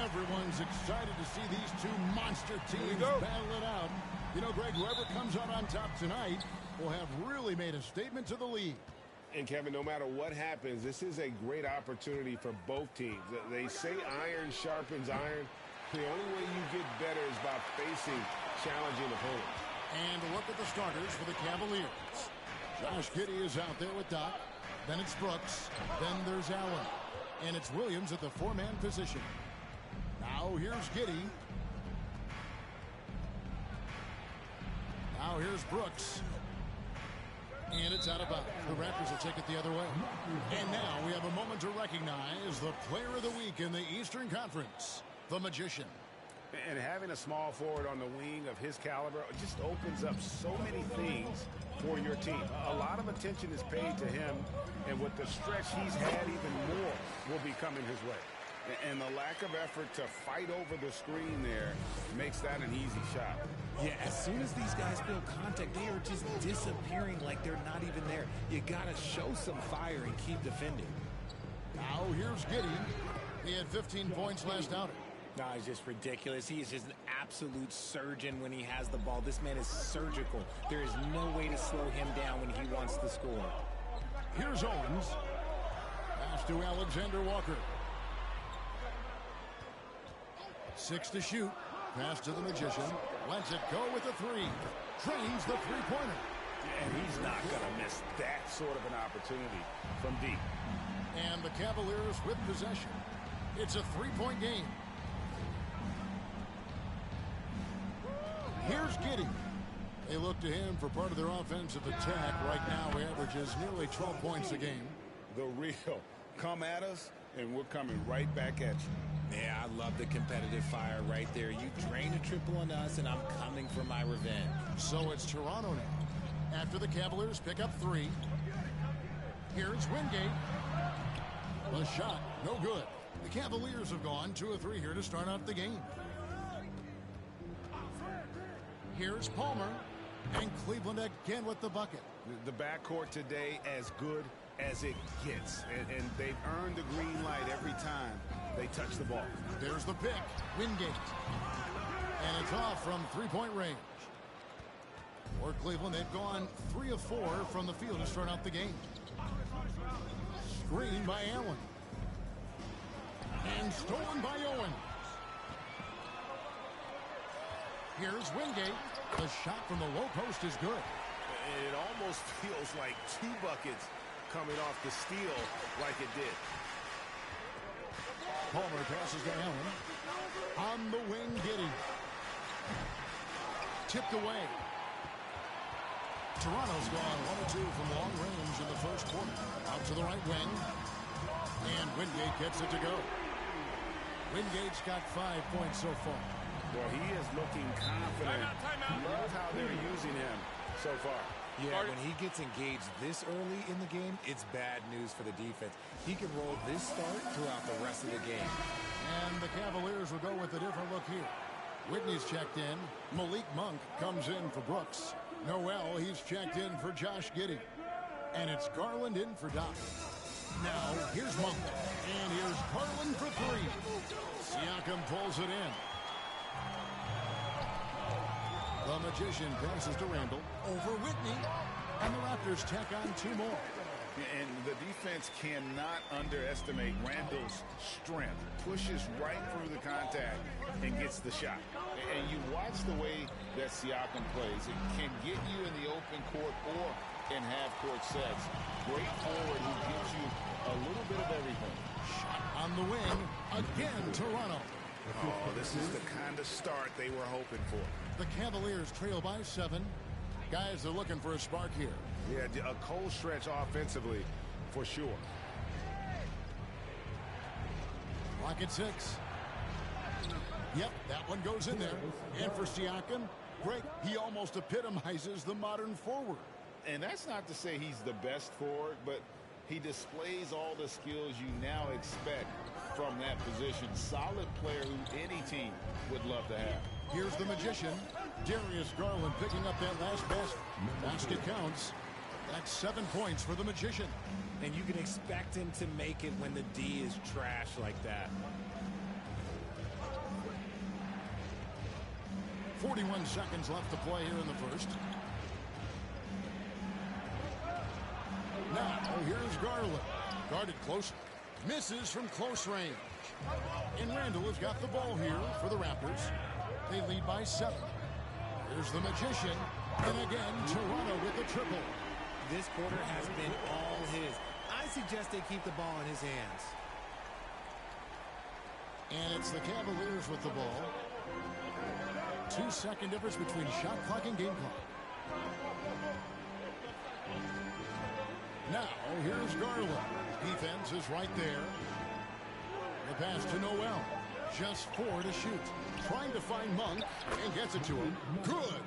Everyone's excited to see these two monster teams battle it out. You know, Greg, whoever comes out on top tonight will have really made a statement to the league. And, Kevin, no matter what happens, this is a great opportunity for both teams. They say iron sharpens iron. The only way you get better is by facing challenging opponents. And a look at the starters for the Cavaliers. Josh Giddey is out there with Doc. Then it's Brooks. Then there's Allen. And it's Williams at the four-man position. Now here's Giddey. Now here's Brooks. And it's out of bounds. The Raptors will take it the other way. And now we have a moment to recognize the player of the week in the Eastern Conference, the Magician. And having a small forward on the wing of his caliber just opens up so many things for your team. A lot of attention is paid to him, and with the stretch he's had, even more will be coming his way. And the lack of effort to fight over the screen there makes that an easy shot. Yeah, as soon as these guys feel contact, they are just disappearing like they're not even there. You got to show some fire and keep defending. Now here's Giddey. He had 15 points last outing. No, it's just ridiculous. He is just an absolute surgeon when he has the ball. This man is surgical. There is no way to slow him down when he wants to score. Here's Owens. Pass to Alexander Walker. 6 to shoot. Pass to the Magician. Lets it go with the three. Drains the three-pointer. And he's not going to miss that sort of an opportunity from deep. And the Cavaliers with possession. It's a three-point game. Here's Giddey. They look to him for part of their offensive attack. Right now, he averages nearly 12 points a game. The real. Come at us, and we're coming right back at you. Yeah, I love the competitive fire right there. You drain a triple on us, and I'm coming for my revenge. So it's Toronto now. After the Cavaliers pick up three. Here's Wingate. The shot, no good. The Cavaliers have gone 2 of 3 here to start out the game. Here's Palmer. And Cleveland again with the bucket. The backcourt today as good as it gets. And they've earned the green light every time they touch the ball. There's the pick. Wingate. And it's off from three-point range. For Cleveland, they've gone 3 of 4 from the field to start out the game. Screen by Allen. And stolen by Owens. Here's Wingate. The shot from the low post is good. It almost feels like 2 buckets coming off the steal like it did. Palmer passes to Allen. On the wing, Giddey. Tipped away. Toronto's gone 1 of 2 from long range in the first quarter. Out to the right wing. And Wingate gets it to go. Wingate's got 5 points so far. Well, he is looking confident. Love how they're using him so far. Yeah, when he gets engaged this early in the game, it's bad news for the defense. He can roll this start throughout the rest of the game. And the Cavaliers will go with a different look here. Whitney's checked in. Malik Monk comes in for Brooks. Noel, he's checked in for Josh Giddey. And it's Garland in for Doc. Now, here's Monk. And here's Garland for 3. Siakam pulls it in. The Magician passes to Randall. Over Whitney. And the Raptors tack on 2 more. And the defense cannot underestimate Randall's strength. Pushes right through the contact and gets the shot. And you watch the way that Siakam plays. It can get you in the open court or in half-court sets. Great forward who gives you a little bit of everything. Shot on the wing. Again, Toronto. Oh, this is the kind of start they were hoping for. The Cavaliers trail by 7. Guys, they're looking for a spark here. Yeah, a cold stretch offensively for sure. Clock at 6. Yep, that one goes in there. And for Siakam, Greg, he almost epitomizes the modern forward. And that's not to say he's the best forward, but he displays all the skills you now expect from that position. Solid player who any team would love to have. Here's the Magician. Darius Garland picking up that last basket. Basket counts. That's 7 points for the Magician. And you can expect him to make it when the D is trash like that. 41 seconds left to play here in the first. Now, here's Garland. Guarded close. Misses from close range. And Randall has got the ball here for the Raptors. They lead by 7. Here's the Magician. And again, Toronto with the triple. This quarter has been all his. I suggest they keep the ball in his hands. And it's the Cavaliers with the ball. 2-second difference between shot clock and game clock. Now, here's Garland. Defense is right there. The pass to Noel. Just 4 to shoot. Trying to find Monk and gets it to him. Good.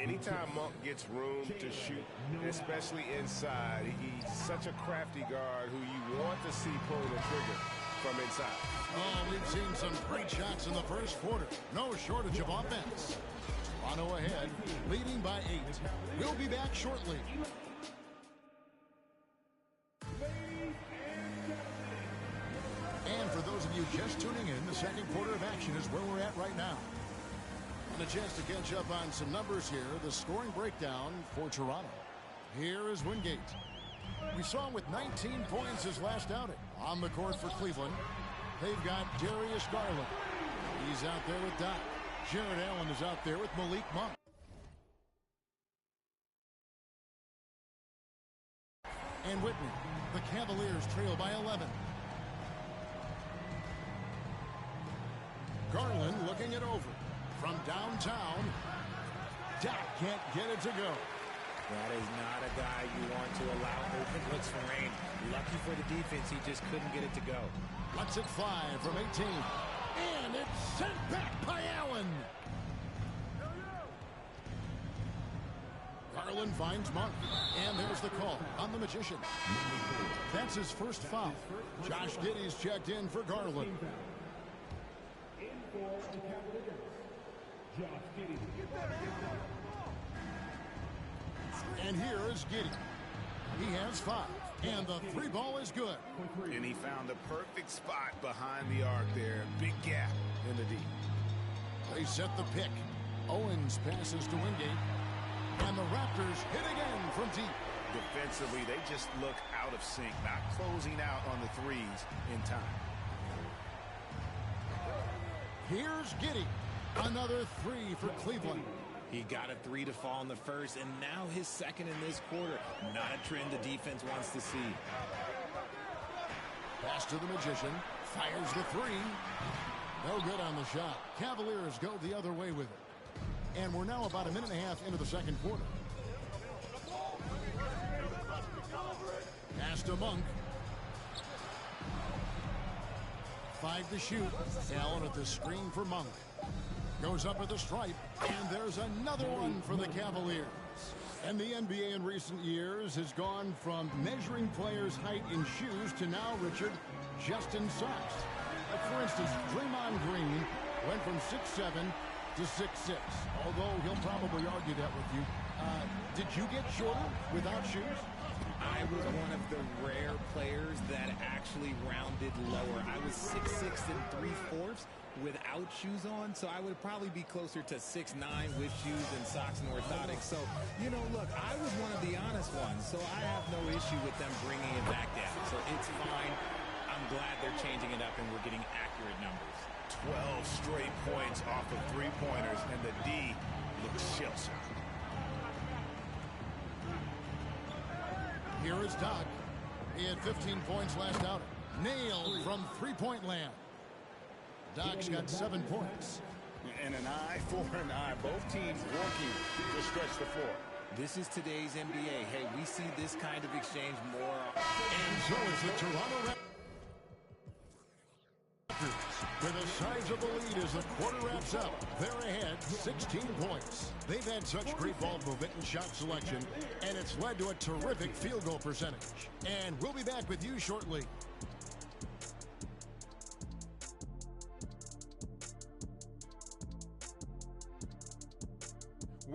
Anytime Monk gets room to shoot, especially inside, he's such a crafty guard who you want to see pulling the trigger from inside. Oh, we've seen some great shots in the first quarter. No shortage of offense. Toronto ahead, leading by 8. We'll be back shortly. And for those of you just tuning in, the second quarter of action is where we're at right now. And a chance to catch up on some numbers here. The scoring breakdown for Toronto. Here is Wingate. We saw him with 19 points his last outing. On the court for Cleveland, they've got Darius Garland. He's out there with Doc. Jared Allen is out there with Malik Monk. And Whitney. The Cavaliers trail by 11. Garland looking it over. From downtown, Doc can't get it to go. That is not a guy you want to allow open looks from Rain. Lucky for the defense, he just couldn't get it to go. Lets it fly from 18. And it's sent back by Allen. Garland finds Monk. And there's the call on the Magician. That's his first foul. Josh Giddey's checked in for Garland. And here is Giddey. He has 5. And the 3 ball is good. And he found the perfect spot behind the arc there. Big gap in the D. They set the pick. Owens passes to Wingate. And the Raptors hit again from deep. Defensively, they just look out of sync, not closing out on the threes in time. Here's Giddey. Another 3 for Cleveland. He got a 3 to fall in the first, and now his second in this quarter. Not a trend the defense wants to see. Pass to the Magician. Fires the 3. No good on the shot. Cavaliers go the other way with it. And we're now about a minute and a half into the second quarter. Pass to Monk. 5 to shoot. Allen at the screen for Monk. Goes up at the stripe, and there's another one for the Cavaliers. And the NBA in recent years has gone from measuring players' height in shoes to now, Richard, just in socks. For instance, Draymond Green went from 6'7" to 6'6", although he'll probably argue that with you. Did you get shorter without shoes? I was one of the rare players that actually rounded lower. I was 6'6" and 3/4 without shoes on, so I would probably be closer to 6'9" with shoes and socks and orthotics. So, you know, look, I was one of the honest ones, so I have no issue with them bringing it back down. So it's fine. I'm glad they're changing it up and we're getting accurate numbers. 12 straight points off of three-pointers, and the D looks shell-shocked. Here is Doc. He had 15 points last outing. Nailed from three-point land. Doc's got 7 points. And an eye for an eye. Both teams working to stretch the floor. This is today's NBA. Hey, we see this kind of exchange more. And so is the Toronto Raptors. With a sizable lead as the quarter wraps up. They're ahead 16 points. They've had such great ball movement and shot selection, and it's led to a terrific field goal percentage. And we'll be back with you shortly.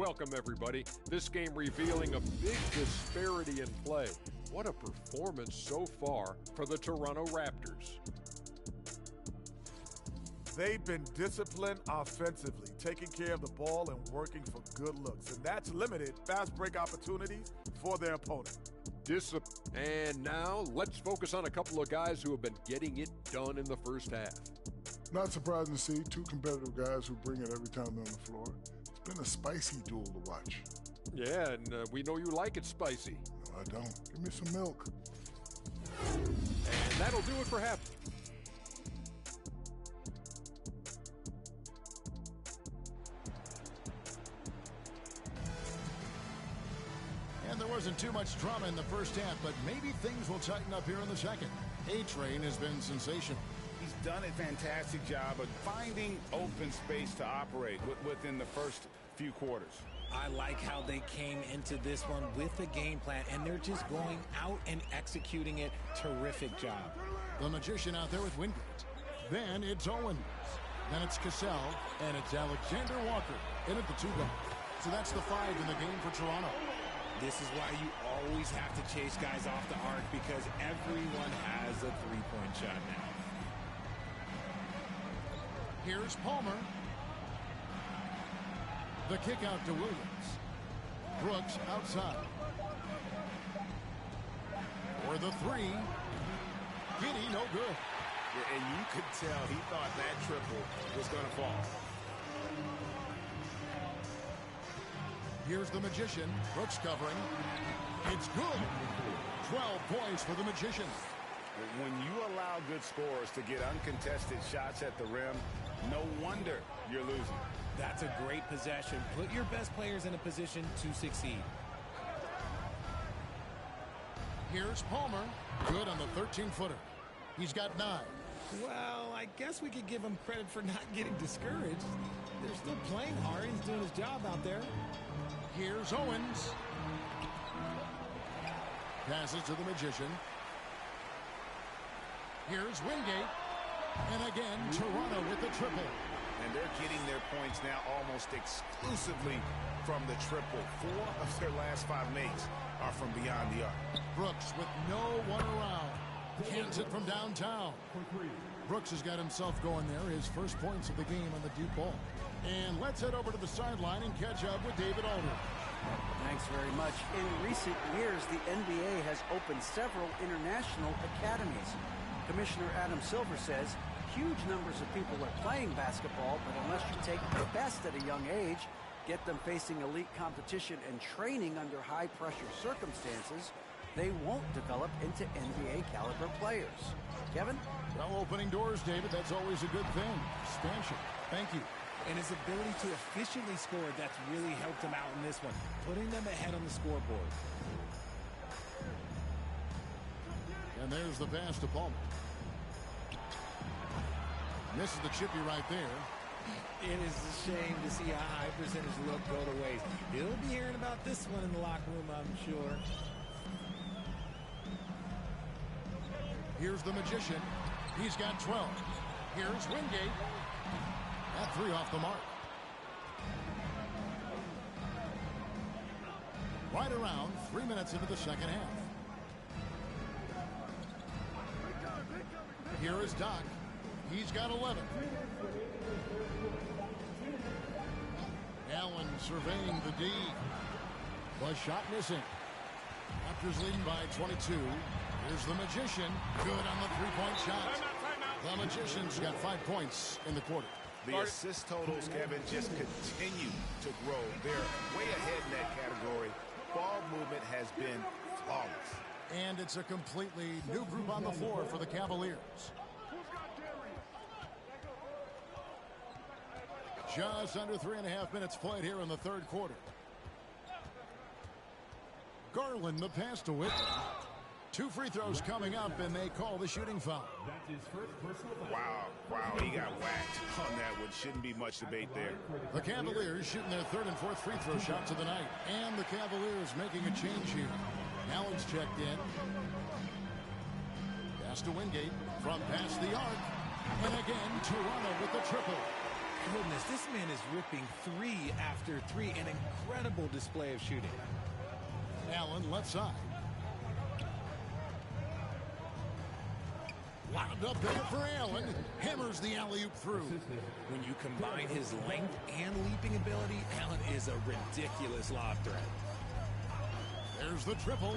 Welcome, everybody. This game revealing a big disparity in play. What a performance so far for the Toronto Raptors. They've been disciplined offensively, taking care of the ball and working for good looks. And that's limited fast break opportunities for their opponent. And now let's focus on a couple of guys who have been getting it done in the first half. Not surprising to see two competitive guys who bring it every time they're on the floor. It's been a spicy duel to watch. Yeah, and we know you like it spicy. No, I don't. Give me some milk. And that'll do it for half. And there wasn't too much drama in the first half, but maybe things will tighten up here in the second. A-Train has been sensational. He's done a fantastic job of finding open space to operate within the first few quarters. I like how they came into this one with a game plan, and they're just going out and executing it. Terrific job. The Magician out there with Wingate. Then it's Owens. Then it's Cassell, and it's Alexander Walker in at the 2-guard. So that's the 5 in the game for Toronto. This is why you always have to chase guys off the arc, because everyone has a three-point shot now. Here's Palmer. The kick out to Williams. Brooks outside. For the 3. Giddey, no good. Yeah, and you could tell he thought that triple was going to fall. Here's the Magician. Brooks covering. It's good. 12 points for the Magician. When you allow good scorers to get uncontested shots at the rim, no wonder you're losing. That's a great possession. Put your best players in a position to succeed. Here's Palmer. Good on the 13-footer. He's got 9. Well, I guess we could give him credit for not getting discouraged. They're still playing hard. He's doing his job out there. Here's Owens. Passes to the Magician. Here's Wingate. And again, Toronto with the triple. And they're getting their points now almost exclusively from the triple. 4 of their last 5 makes are from beyond the arc. Brooks with no one around. Cans it from downtown. Brooks has got himself going there. His first points of the game on the deep ball. And let's head over to the sideline and catch up with David Aldridge. Thanks very much. In recent years, the NBA has opened several international academies. Commissioner Adam Silver says huge numbers of people are playing basketball, but unless you take the best at a young age, get them facing elite competition and training under high-pressure circumstances, they won't develop into NBA-caliber players. Kevin? Well, opening doors, David, that's always a good thing. Expansion. Thank you. And his ability to efficiently score, that's really helped him out in this one, putting them ahead on the scoreboard. And there's the pass to Palmer. Misses the chippy right there. It is a shame to see a high percentage look go to waste. He'll be hearing about this one in the locker room, I'm sure. Here's the Magician. He's got 12. Here's Wingate. That 3 off the mark. Right around 3 minutes into the second half. Here is Doc. He's got 11. Allen surveying the D. The shot missing. Raptors leading by 22. Here's the Magician. Good on the three-point shot. The Magician's got 5 points in the quarter. The assist totals, Kevin, just continue to grow. They're way ahead in that category. Ball movement has been flawless. And it's a completely new group on the floor for the Cavaliers. Just under 3.5 minutes played here in the third quarter. Garland, the pass to Whitney. 2 free throws coming up, and they call the shooting foul. Wow, he got whacked on that one. Shouldn't be much debate there. The Cavaliers shooting their 3rd and 4th free throw shots of the night. And the Cavaliers making a change here. Allen's checked in. Pass to Wingate from past the arc. And again, Toronto with the triple. goodness, this man is ripping 3 after 3. An incredible display of shooting. Allen left side. Wound up there for Allen. Hammers the alley-oop through. When you combine his length and leaping ability, Allen is a ridiculous lob threat. There's the triple.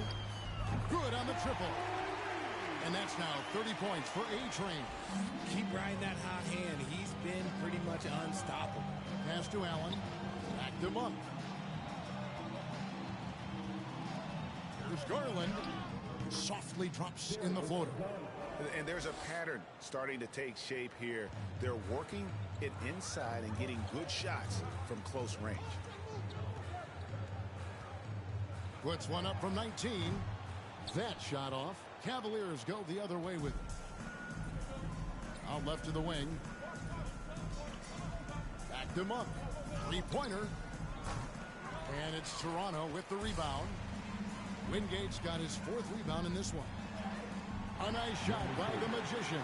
Good on the triple. And that's now 30 points for A-Train. Keep riding that hot hand. He's been pretty much unstoppable. Pass to Allen. Back to Monk. There's Garland. Softly drops in the floater. And there's a pattern starting to take shape here. They're working it inside and getting good shots from close range. Puts one up from 19. That shot off. Cavaliers go the other way with it. Out left to the wing. Back to Monk. Three-pointer. And it's Toronto with the rebound. Wingate's got his 4th rebound in this one. A nice shot by the Magician.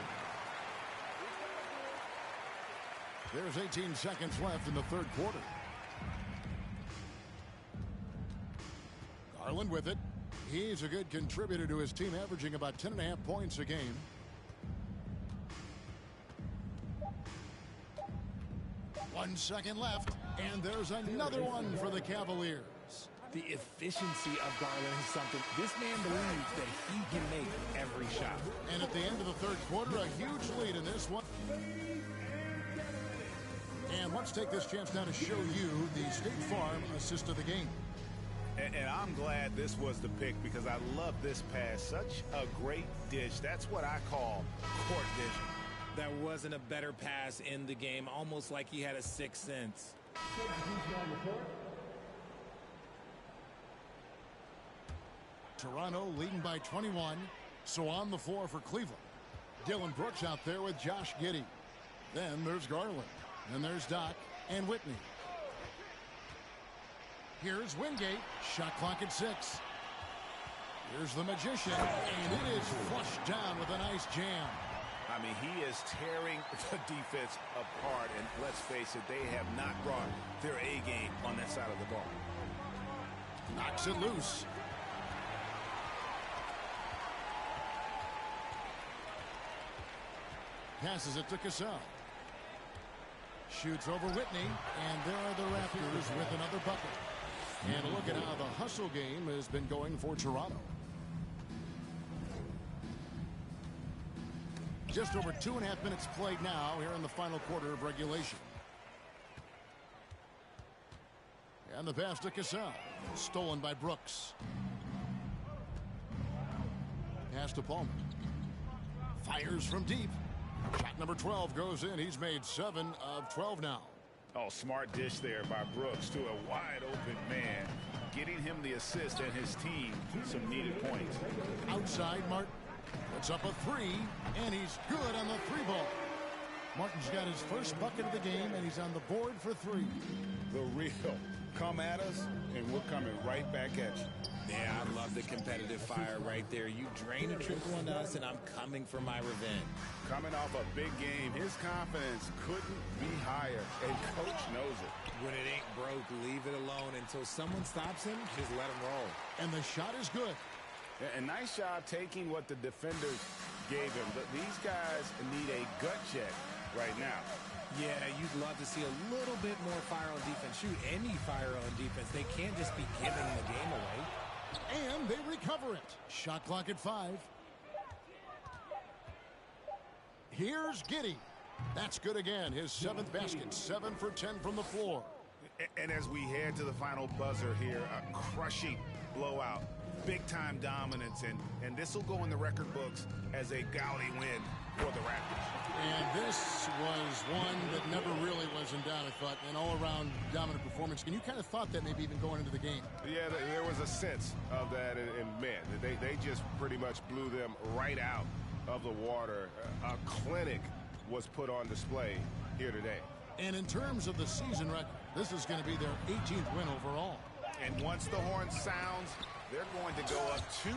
There's 18 seconds left in the 3rd quarter. Garland with it. He's a good contributor to his team, averaging about 10.5 points a game. One second left, and there's another one for the Cavaliers. The efficiency of Garland is something. This man believes that he can make every shot. And at the end of the 3rd quarter, a huge lead in this one. And let's take this chance now to show you the State Farm assist of the game. And I'm glad this was the pick because I love this pass. Such a great dish. That's what I call court vision. There wasn't a better pass in the game, almost like he had a 6th sense. Toronto leading by 21. So on the floor for Cleveland. Dylan Brooks out there with Josh Giddey. Then there's Garland. And there's Doc and Whitney. Here's Wingate. Shot clock at 6. Here's the Magician. And it is flushed down with a nice jam. I mean, he is tearing the defense apart. And let's face it, they have not brought their A game on that side of the ball. Knocks it loose. Passes it to Cassell. Shoots over Whitney, and there are the Raptors with another bucket. And look at how the hustle game has been going for Toronto. Just over 2.5 minutes played now here in the final quarter of regulation. And the pass to Cassell. Stolen by Brooks. Pass to Palmer. Fires from deep. Shot number 12 goes in. He's made 7 of 12 now. Oh, smart dish there by Brooks to a wide open man, getting him the assist and his team some needed points. Outside, Martin puts up a 3, and he's good on the 3-ball. Martin's got his first bucket of the game, and he's on the board for 3. The real. Come at us, and we're coming right back at you. Yeah, I love the competitive fire right there. You drain a triple on us, and I'm coming for my revenge. Coming off a big game, his confidence couldn't be higher, and Coach knows it. When it ain't broke, leave it alone until someone stops him. Just let him roll. And the shot is good. And nice job taking what the defenders gave him. But these guys need a gut check right now. Yeah, you'd love to see a little bit more fire on defense. Shoot, any fire on defense. They can't just be giving the game away. And they recover it. Shot clock at 5. Here's Giddey. That's good again. His 7th basket. 7 for 10 from the floor. And as we head to the final buzzer here, a crushing blowout. Big-time dominance. And this will go in the record books as a gaudy win for the Raptors. And this was one that never really was in doubt, I thought. An all-around dominant performance. And you kind of thought that maybe even going into the game. Yeah, there was a sense of that in men. They just pretty much blew them right out of the water. A clinic was put on display here today. And in terms of the season record, this is going to be their 18th win overall. And once the horn sounds, they're going to go up 2-0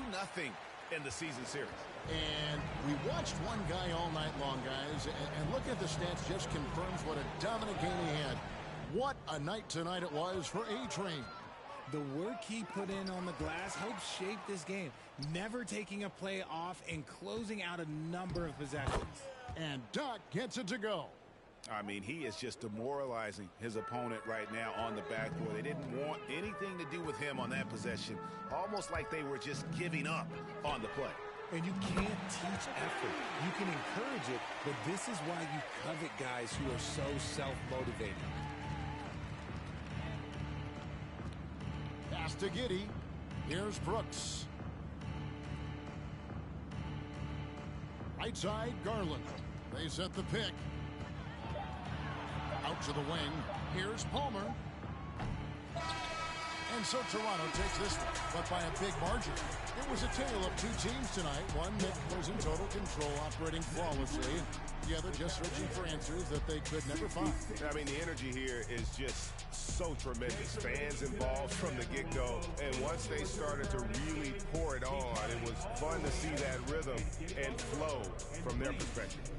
in the season series. And we watched one guy all night long, guys, and looking at the stats just confirms what a dominant game he had. What a night tonight it was for A-Train. The work he put in on the glass helped shape this game, never taking a play off and closing out a number of possessions. And Doc gets it to go. I mean, he is just demoralizing his opponent right now on the backboard. They didn't want anything to do with him on that possession, almost like they were just giving up on the play. And you can't teach effort. You can encourage it, but this is why you covet guys who are so self-motivated. Pass to Giddey. Here's Brooks. Right side, Garland. They set the pick. Out to the wing. Here's Palmer. And so Toronto takes this one, but by a big margin. It was a tale of two teams tonight. One that was in total control, operating flawlessly, and the other just searching for answers that they could never find. I mean, the energy here is just so tremendous. Fans involved from the get-go, and once they started to really pour it on, it was fun to see that rhythm and flow from their perspective.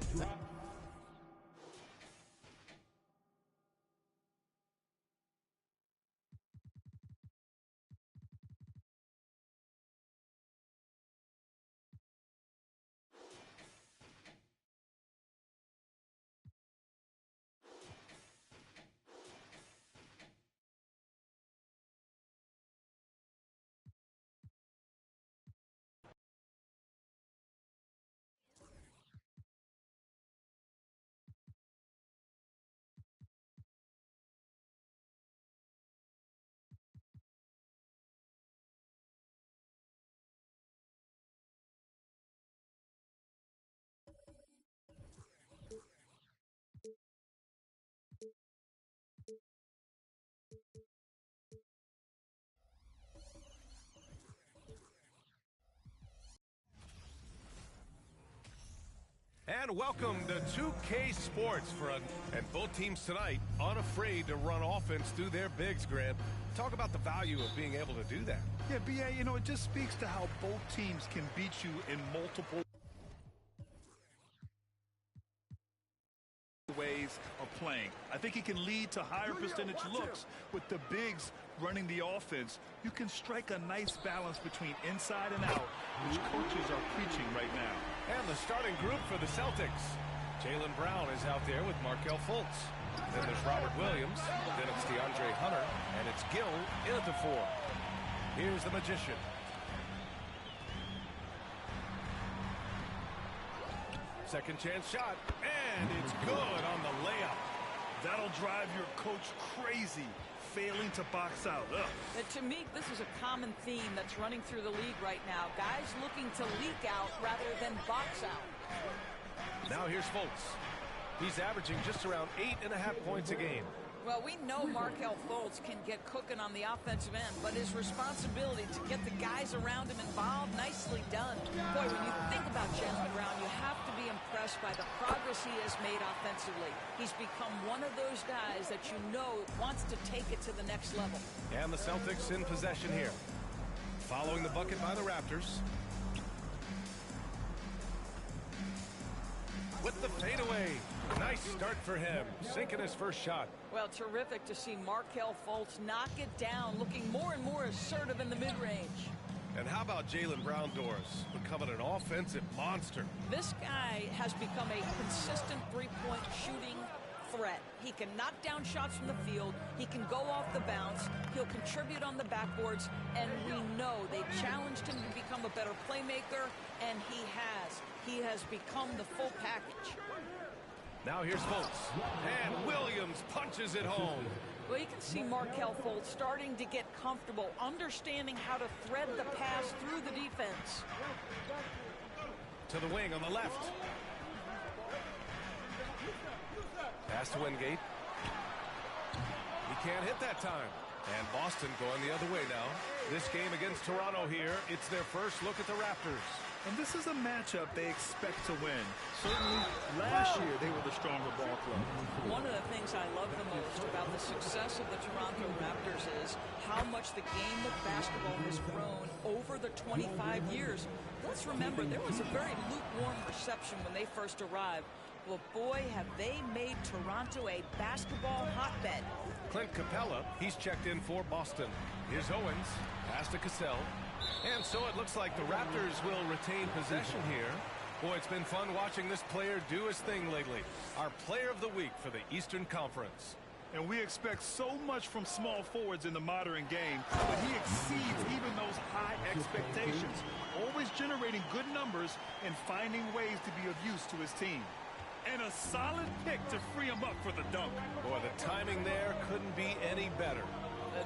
And welcome to 2K Sports and both teams tonight unafraid to run offense through their bigs, Grant. Talk about the value of being able to do that. Yeah, B.A., you know, it just speaks to how both teams can beat you in multiple ways of playing. I think he can lead to higher percentage looks with the bigs running the offense. You can strike a nice balance between inside and out, which coaches are preaching right now. And the starting group for the Celtics. Jaylen Brown is out there with Markelle Fultz. Then there's Robert Williams. Then it's DeAndre Hunter. And it's Gill in at the 4. Here's the Magician. Second chance shot. And it's good on the layup. That'll drive your coach crazy, failing to box out. To me, this is a common theme that's running through the league right now. Guys looking to leak out rather than box out. Now here's Fultz. He's averaging just around 8.5 points a game. Well, we know Markelle Fultz can get cooking on the offensive end, but his responsibility to get the guys around him involved, nicely done. Boy, when you think about Jaylen Brown, you have to be impressed by the progress he has made offensively. He's become one of those guys that you know wants to take it to the next level. And the Celtics in possession here. Following the bucket by the Raptors. With the fadeaway. Nice start for him, sinking his first shot. Well, terrific to see Markelle Fultz knock it down, looking more and more assertive in the mid-range. And how about Jaylen Brown, Doris, becoming an offensive monster? This guy has become a consistent three-point shooting threat. He can knock down shots from the field. He can go off the bounce. He'll contribute on the backboards. And we know they challenged him to become a better playmaker, and he has. He has become the full package. Now here's Fultz. And Williams punches it home. Well, you can see Markelle Fultz starting to get comfortable, understanding how to thread the pass through the defense. To the wing on the left. Pass to Wingate. He can't hit that time. And Boston going the other way now. This game against Toronto here, it's their first look at the Raptors. And this is a matchup they expect to win. Certainly, last year they were the stronger ball club. One of the things I love the most about the success of the Toronto Raptors is how much the game of basketball has grown over the 25 years. Let's remember, there was a very lukewarm reception when they first arrived. Well, boy, have they made Toronto a basketball hotbed. Clint Capella, he's checked in for Boston. Here's Owens, pass to Cassell. And so it looks like the Raptors will retain possession here. Boy, it's been fun watching this player do his thing lately. Our player of the week for the Eastern Conference. And we expect so much from small forwards in the modern game, but he exceeds even those high expectations, always generating good numbers and finding ways to be of use to his team. And a solid pick to free him up for the dunk. Boy, the timing there couldn't be any better.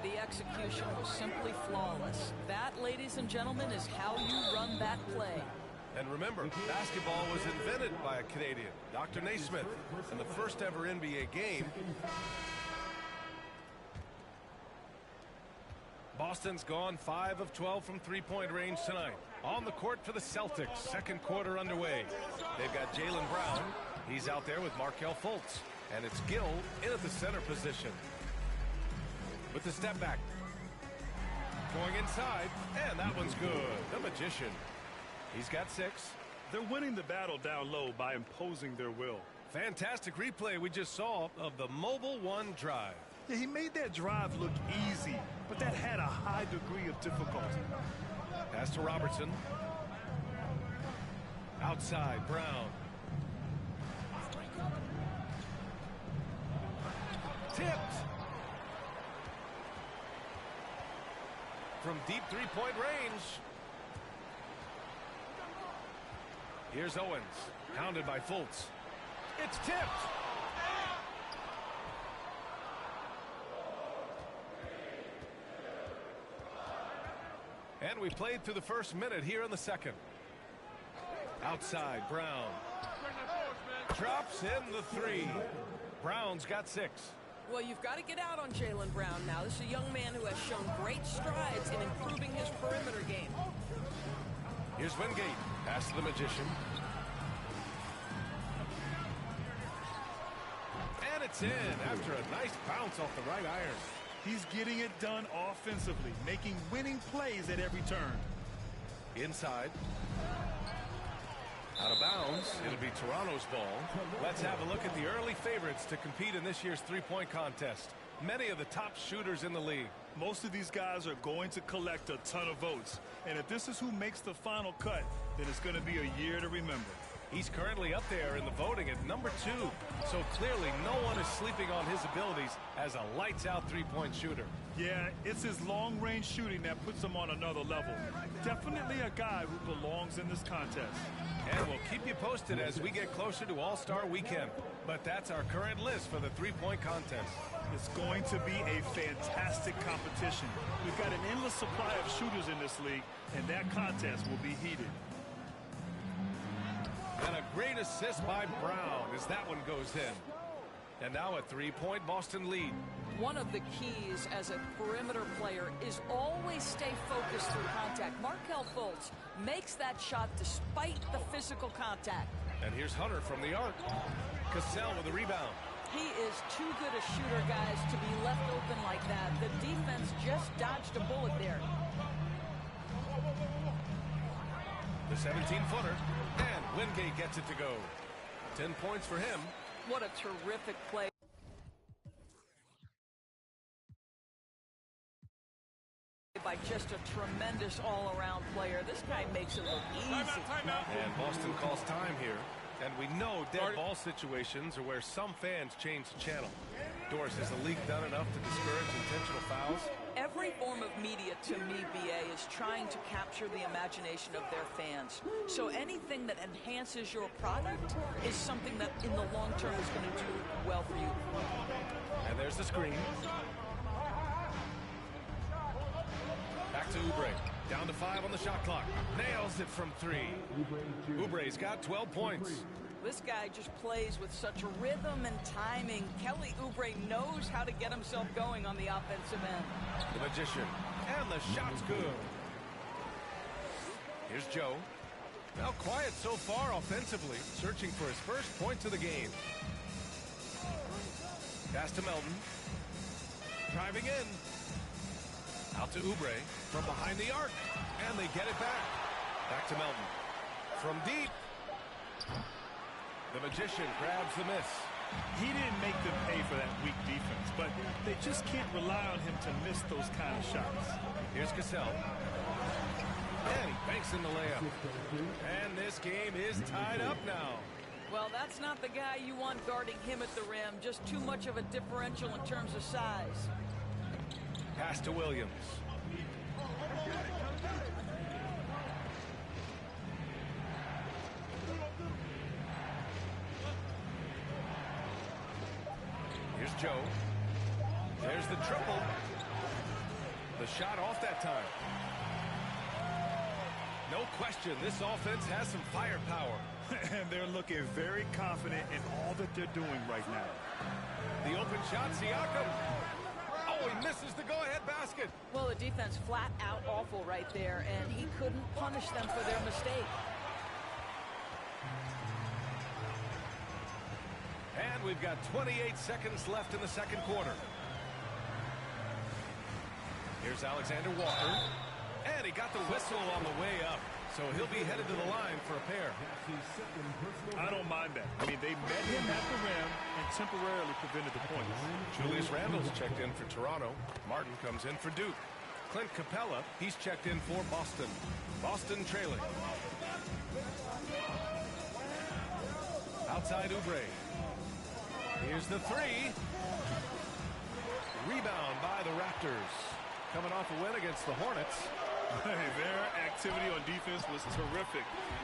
The execution was simply flawless. That, ladies and gentlemen, is how you run that play. And remember, basketball was invented by a Canadian, Dr. Naismith, in the first ever NBA game. Boston's gone 5 of 12 from three-point range tonight. On the court for the Celtics, second quarter underway. They've got Jaylen Brown. He's out there with Markelle Fultz. And it's Gill in at the center position. With the step back. Going inside, and that one's good. The Magician. He's got 6. They're winning the battle down low by imposing their will. Fantastic replay we just saw of the Mobile One drive. Yeah, he made that drive look easy, but that had a high degree of difficulty. Pass to Robertson. Outside, Brown. Tipped. From deep three-point range. Here's Owens, pounded by Fultz. It's tipped. And we played through the first minute here in the second. Outside, Brown. Drops in the 3. Brown's got 6. Well, you've got to get out on Jaylen Brown now. This is a young man who has shown great strides in improving his perimeter game. Here's Wingate. Pass to the Magician. And it's in after a nice bounce off the right iron. He's getting it done offensively, making winning plays at every turn. Inside. Out of bounds. It'll be Toronto's ball. Let's have a look at the early favorites to compete in this year's three-point contest. Many of the top shooters in the league. Most of these guys are going to collect a ton of votes. And if this is who makes the final cut, then it's going to be a year to remember. He's currently up there in the voting at number 2. So clearly no one is sleeping on his abilities as a lights-out three-point shooter. Yeah, it's his long-range shooting that puts him on another level. Definitely a guy who belongs in this contest. And we'll keep you posted as we get closer to All-Star Weekend. But that's our current list for the three-point contest. It's going to be a fantastic competition. We've got an endless supply of shooters in this league, and that contest will be heated. And a great assist by Brown as that one goes in. And now a three-point Boston lead. One of the keys as a perimeter player is always stay focused through contact. Markelle Fultz makes that shot despite the physical contact. And here's Hunter from the arc. Cassell with the rebound. He is too good a shooter, guys, to be left open like that. The defense just dodged a bullet there. The 17-footer. And Wingate gets it to go. 10 points for him. What a terrific play by just a tremendous all-around player. This guy makes it look easy. And Boston calls time here. And we know dead ball situations are where some fans change the channel. Doris, has the league done enough to discourage intentional fouls? Every form of media, to me, BA, is trying to capture the imagination of their fans. So anything that enhances your product is something that, in the long term, is going to do well for you. And there's the screen. Back to Oubre. Down to 5 on the shot clock. Nails it from 3. Oubre's got 12 points. This guy just plays with such rhythm and timing. Kelly Oubre knows how to get himself going on the offensive end. The Magician. And the shot's good. Here's Joe. Now quiet so far offensively, searching for his first points of the game. Pass to Melton. Driving in. Out to Oubre from behind the arc. And they get it back. Back to Melton. From deep. The Magician grabs the miss. He didn't make them pay for that weak defense, but they just can't rely on him to miss those kind of shots. Here's Cassell. And he banks in the layup. And this game is tied up now. Well, that's not the guy you want guarding him at the rim. Just too much of a differential in terms of size. Pass to Williams. Here's Joe. There's the triple. The shot off that time. No question, this offense has some firepower. And they're looking very confident in all that they're doing right now. The open shot, Siakam. Oh, he misses the go-ahead basket. Well, the defense flat out awful right there, and he couldn't punish them for their mistake. And we've got 28 seconds left in the second quarter. Here's Alexander Walker. And he got the whistle on the way up. So he'll be headed to the line for a pair. I don't mind that. I mean, they met him at the rim and temporarily prevented the points. Julius Randle's checked in for Toronto. Martin comes in for Duke. Clint Capella, he's checked in for Boston. Boston trailing. Outside Oubre. Here's the three. Rebound by the Raptors. Coming off a win against the Hornets. Their activity on defense was terrific.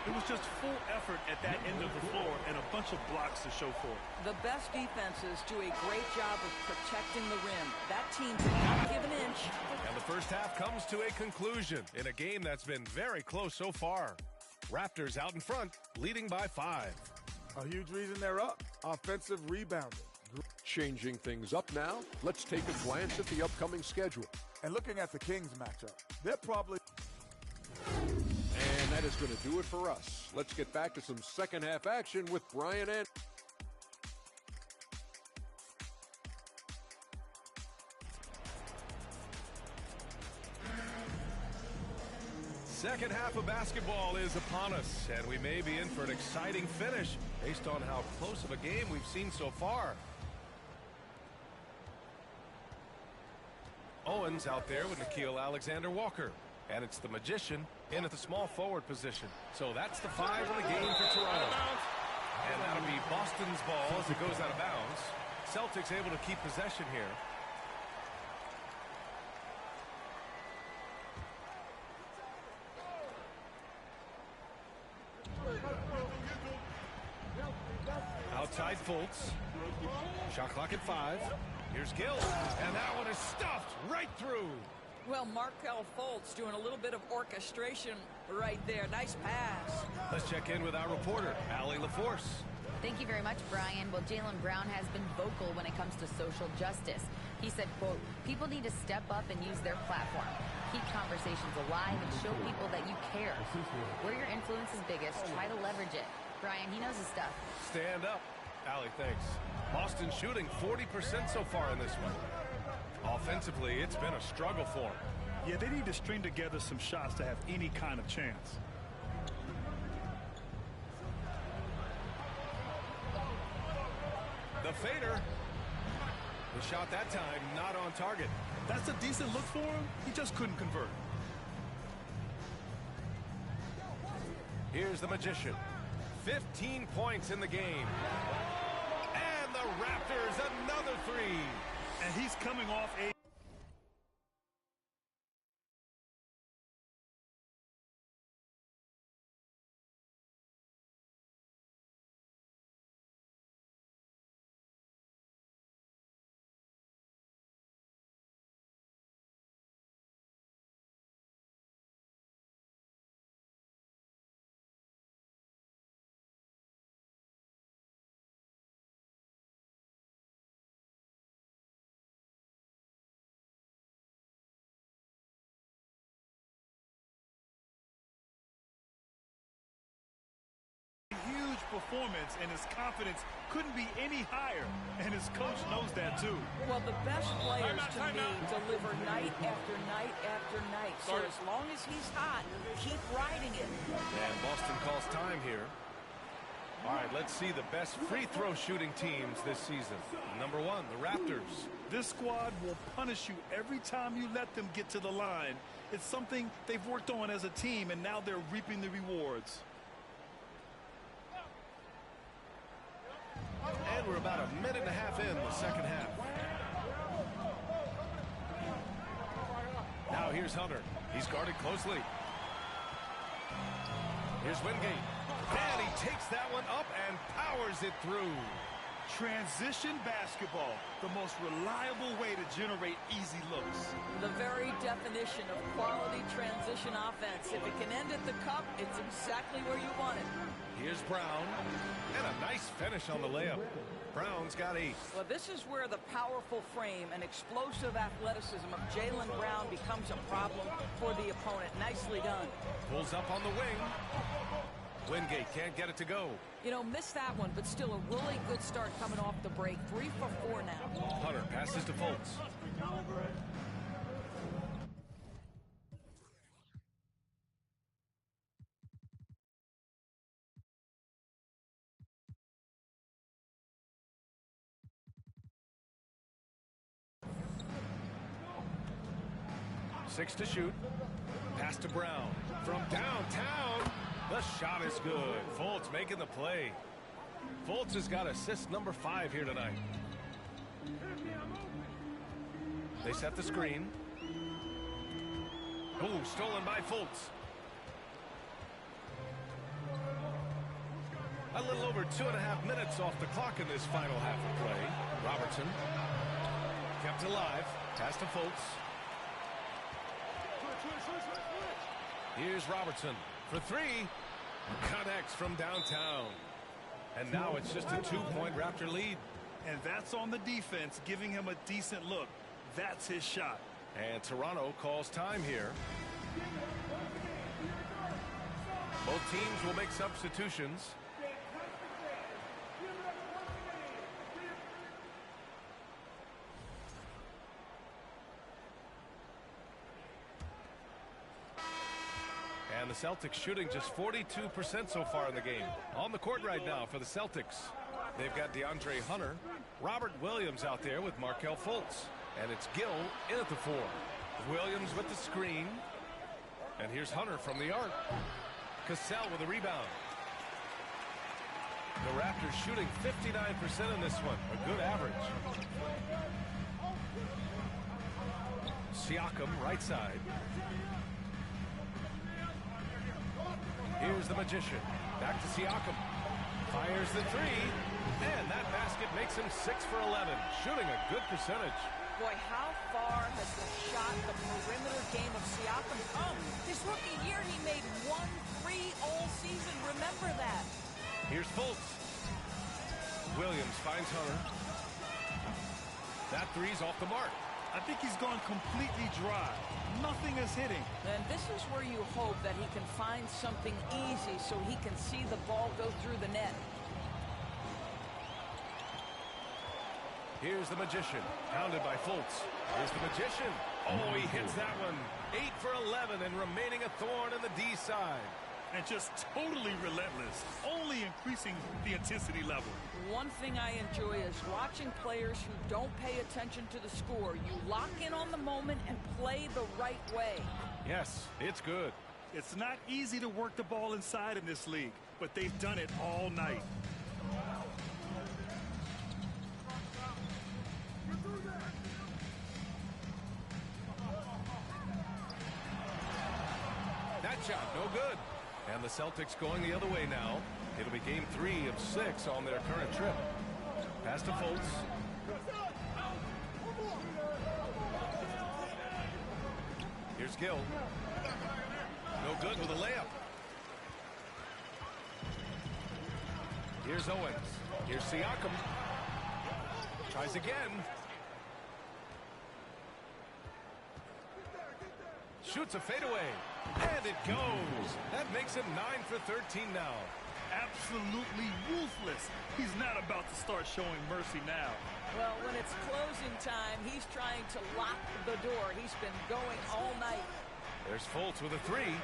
It was just full effort at that end of the floor and a bunch of blocks to show for it. The best defenses do a great job of protecting the rim. That team did not give an inch. And the first half comes to a conclusion in a game that's been very close so far. Raptors out in front, leading by 5. A huge reason they're up. Offensive rebounding. Changing things up now, let's take a glance at the upcoming schedule. And looking at the Kings matchup, they're probably... And that is going to do it for us. Let's get back to some second half action with Brian and... Second half of basketball is upon us, and we may be in for an exciting finish based on how close of a game we've seen so far. Owens out there with Nickeil Alexander-Walker. And it's the Magician in at the small forward position. So that's the 5 in the game for Toronto. And that'll be Boston's ball as it goes out of bounds. Celtics able to keep possession here. Outside Fultz. Shot clock at 5. Here's Gill, and that one is stuffed right through. Well, Markelle Fultz doing a little bit of orchestration right there. Nice pass. Let's check in with our reporter, Allie LaForce. Thank you very much, Brian. Well, Jaylen Brown has been vocal when it comes to social justice. He said, quote, people need to step up and use their platform. Keep conversations alive and show people that you care. Where your influence is biggest, try to leverage it. Brian, he knows his stuff. Stand up. Allie, thanks. Boston shooting 40% so far in this one. Offensively, it's been a struggle for them. Yeah, they need to string together some shots to have any kind of chance. The fader. The shot that time not on target. That's a decent look for him. He just couldn't convert. Here's the Magician. 15 points in the game. And the Raptors another 3. And he's coming off a huge performance, and his confidence couldn't be any higher, and his coach knows that too. Well, the best players to me deliver night after night after night. So as long as he's hot, keep riding it. And Boston calls time here. All right, let's see the best free throw shooting teams this season. Number 1, the Raptors. This squad will punish you every time you let them get to the line. It's something they've worked on as a team, and now they're reaping the rewards. And we're about a minute and a half in the second half. Now here's Hunter. He's guarded closely. Here's Wingate. And he takes that one up and powers it through. Transition basketball, the most reliable way to generate easy looks. The very definition of quality transition offense. If it can end at the cup, it's exactly where you want it. Here's Brown. And a nice finish on the layup. Brown's got 8. Well, this is where the powerful frame and explosive athleticism of Jaylen Brown becomes a problem for the opponent. Nicely done. Pulls up on the wing. Wingate can't get it to go. You know, missed that one, but still a really good start coming off the break. 3 for 4 now. Hunter passes to Fultz. Six to shoot. Pass to Brown. From downtown. The shot is good. Fultz making the play. Fultz has got assist number 5 here tonight. They set the screen. Oh, stolen by Fultz. A little over 2.5 minutes off the clock in this final half of play. Robertson kept alive. Pass to Fultz. Here's Robertson for 3. Connects from downtown. And now it's just a 2-point Raptor lead. And that's on the defense, giving him a decent look. That's his shot. And Toronto calls time here. Both teams will make substitutions. And the Celtics shooting just 42% so far in the game. On the court right now for the Celtics. They've got DeAndre Hunter. Robert Williams out there with Markelle Fultz. And it's Gill in at the 4. Williams with the screen. And here's Hunter from the arc. Cassell with a rebound. The Raptors shooting 59% in this one. A good average. Siakam right side. Here's the Magician. Back to Siakam. Fires the 3. And that basket makes him 6 for 11. Shooting a good percentage. Boy, how far has the shot, the perimeter game of Siakam come? His rookie year, he made 1 3 all season. Remember that. Here's Fultz. Williams finds Hunter. That 3's off the mark. I think he's gone completely dry. Nothing is hitting. And this is where you hope that he can find something easy so he can see the ball go through the net. Here's the Magician, pounded by Fultz. Here's the Magician. Oh, he hits that one. 8 for 11 and remaining a thorn in the D side. And just totally relentless, only increasing the intensity level. One thing I enjoy is watching players who don't pay attention to the score. You lock in on the moment and play the right way. Yes, it's good. It's not easy to work the ball inside in this league, but they've done it all night. That shot, no good. And the Celtics going the other way now. It'll be game 3 of 6 on their current trip. Pass to Fultz. Here's Gill. No good with a layup. Here's Owens. Here's Siakam. Tries again. Shoots a fadeaway. And it goes. That makes him 9 for 13 now. absolutely ruthless. He's not about to start showing mercy now. Well, when it's closing time, he's trying to lock the door. He's been going all night. There's Fultz with a three.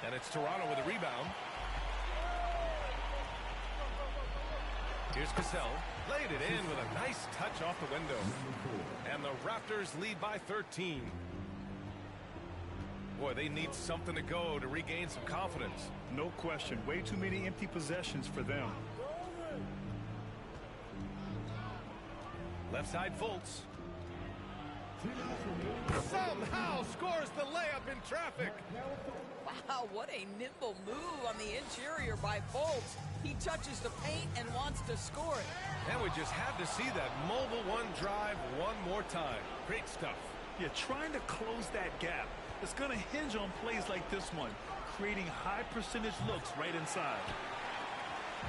And it's Toronto with a rebound. Here's Cassell. Laid it in with a nice touch off the window. And the Raptors lead by 13. Boy, they need something to go to regain some confidence. No question. Way too many empty possessions for them. Left side Fultz. Somehow scores the layup in traffic. Wow, what a nimble move on the interior by Fultz. He touches the paint and wants to score it. And we just had to see that mobile one drive one more time. Great stuff. Yeah, trying to close that gap. It's going to hinge on plays like this one, creating high percentage looks right inside.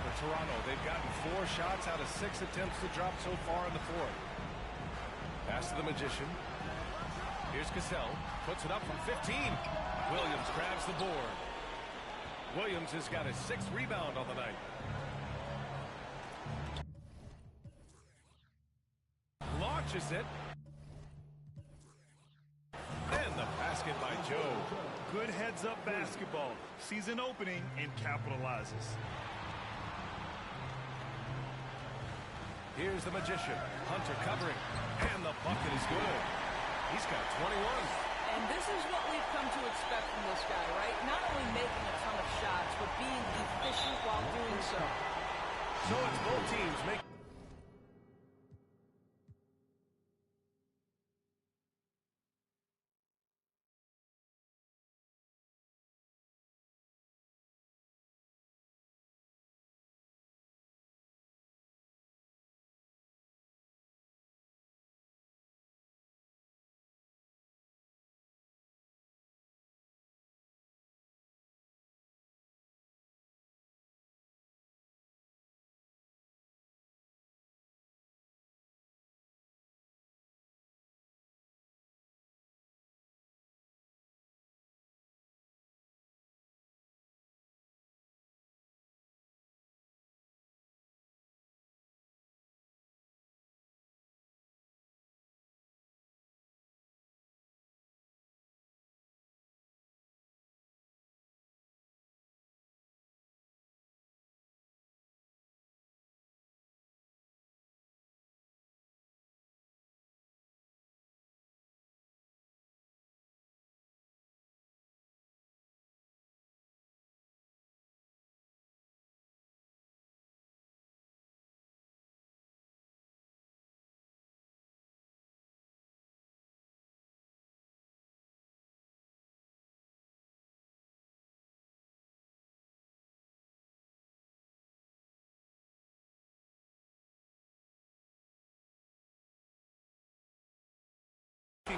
For Toronto, they've gotten 4 shots out of 6 attempts to drop so far in the fourth. Pass to the Magician. Here's Cassell. Puts it up from 15. Williams grabs the board. Williams has got his 6th rebound on the night. Launches it. And the basket by Joe. Good heads-up basketball. Sees an opening and capitalizes. Here's the Magician. Hunter covering. And the bucket is good. He's got 21. And this is what we've come to expect from this guy, right? Not only making a ton of shots, but being efficient while doing so. So it's both teams making.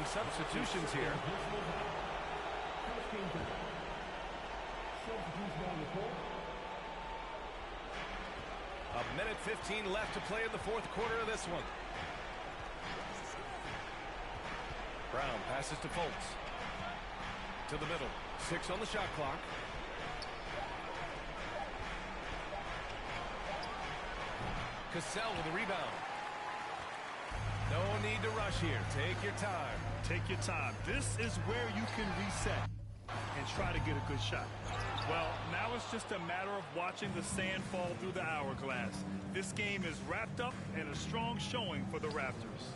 Substitutions here. A minute 15 left to play in the fourth quarter of this one. Brown passes to Fultz. To the middle. 6 on the shot clock. Cassell with a rebound. No need to rush here. Take your time. Take your time. This is where you can reset and try to get a good shot. Well, now it's just a matter of watching the sand fall through the hourglass. This game is wrapped up and a strong showing for the Raptors.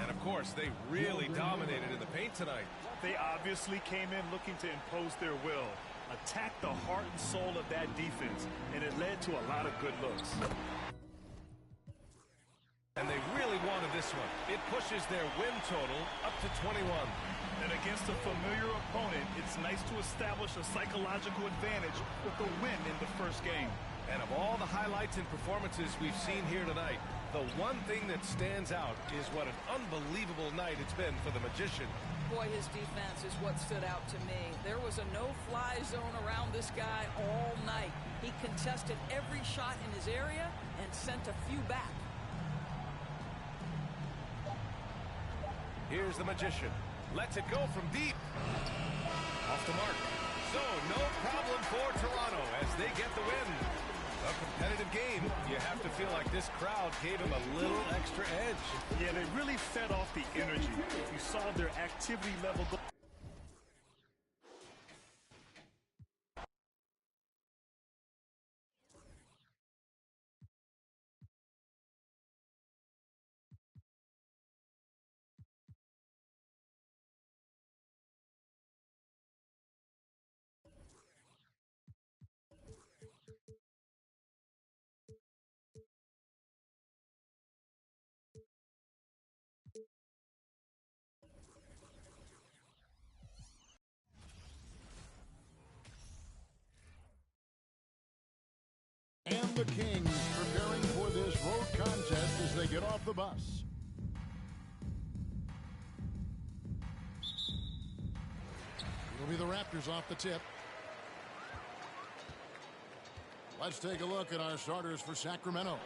And of course, they really dominated in the paint tonight. They obviously came in looking to impose their will, attack the heart and soul of that defense, and it led to a lot of good looks. And they really wanted this one. It pushes their win total up to 21. And against a familiar opponent, it's nice to establish a psychological advantage with a win in the first game. And of all the highlights and performances we've seen here tonight, the one thing that stands out is what an unbelievable night it's been for the Magician. Boy, his defense is what stood out to me. There was a no-fly zone around this guy all night. He contested every shot in his area and sent a few back. Here's the Magician. Lets it go from deep. Off the mark. So no problem for Toronto as they get the win. A competitive game. You have to feel like this crowd gave him a little extra edge. Yeah, they really fed off the energy. You saw their activity level go. And the Kings preparing for this road contest as they get off the bus. It'll be the Raptors off the tip. Let's take a look at our starters for Sacramento.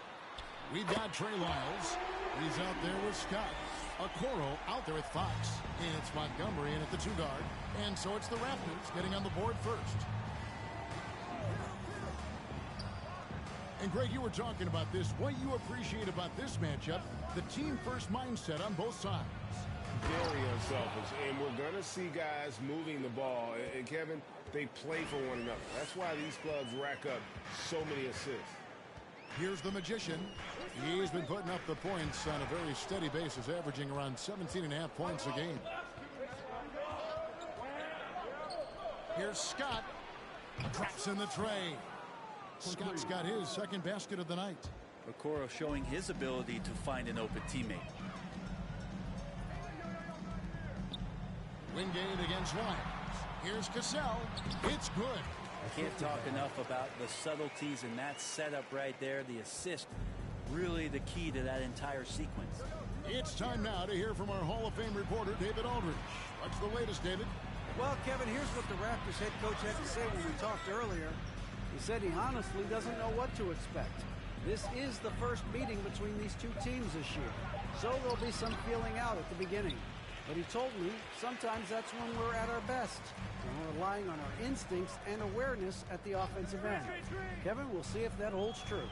We've got Trey Lyles. He's out there with Scott. Okoro out there with Fox. And it's Montgomery in at the 2 guard. And so it's the Raptors getting on the board first. And Greg, you were talking about this. What you appreciate about this matchup, the team-first mindset on both sides. Very unselfish, and we're going to see guys moving the ball. And Kevin, they play for one another. That's why these clubs rack up so many assists. Here's the Magician. He's been putting up the points on a very steady basis, averaging around 17.5 points a game. Here's Scott. Drops in the tray. Scott's got his second basket of the night. Okoro showing his ability to find an open teammate. Wingate against Lyles. Here's Cassell. It's good. I can't talk enough about the subtleties in that setup right there. The assist, really the key to that entire sequence. It's time now to hear from our Hall of Fame reporter, David Aldridge. What's the latest, David? Well, Kevin, here's what the Raptors head coach had to say when we talked earlier. He said he honestly doesn't know what to expect. This is the first meeting between these two teams this year, so there'll be some feeling out at the beginning. But he told me sometimes that's when we're at our best. We're relying on our instincts and awareness at the offensive end. Kevin, we'll see if that holds true.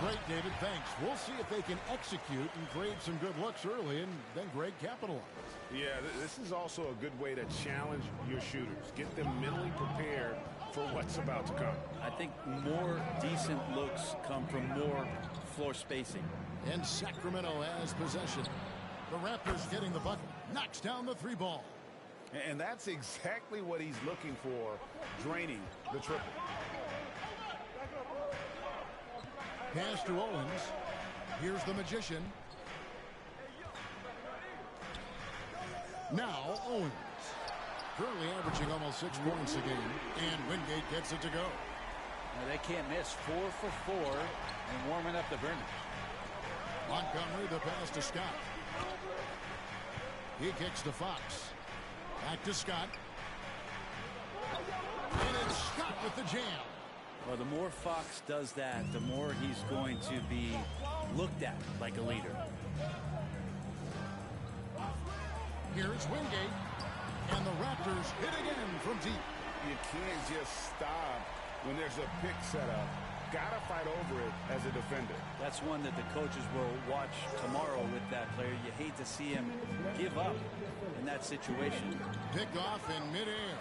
Great, David. Thanks. We'll see if they can execute and create some good looks early and then Greg capitalize. Yeah, this is also a good way to challenge your shooters. Get them mentally prepared for what's about to come. I think more decent looks come from more floor spacing. And Sacramento has possession. The Raptors getting the bucket. Knocks down the 3 ball. And that's exactly what he's looking for, draining the triple. Pass to Owens. Here's the Magician. Now Owens. Currently averaging almost 6 points a game. And Wingate gets it to go. Now they can't miss. 4 for 4 and warming up the burner. Montgomery, the pass to Scott. He kicks to Fox. Back to Scott. And it's Scott with the jam. Well, the more Fox does that, the more he's going to be looked at like a leader. Here's Wingate. And the Raptors hit again from deep. You can't just stop when there's a pick set up. Gotta fight over it as a defender. That's one that the coaches will watch tomorrow with that player. You hate to see him give up in that situation. Picked off in midair.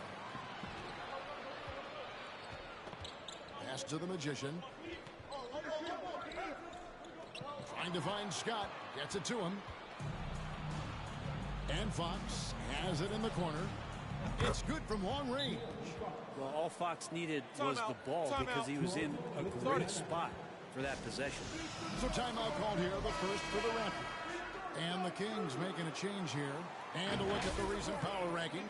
Pass to the Magician. Trying to find Scott. Gets it to him. And Fox has it in the corner. It's good from long range. Well, all Fox needed was the ball because he was in a great spot for that possession. So timeout called here, the first for the Raptors. And the Kings making a change here. And a look at the recent power ranking.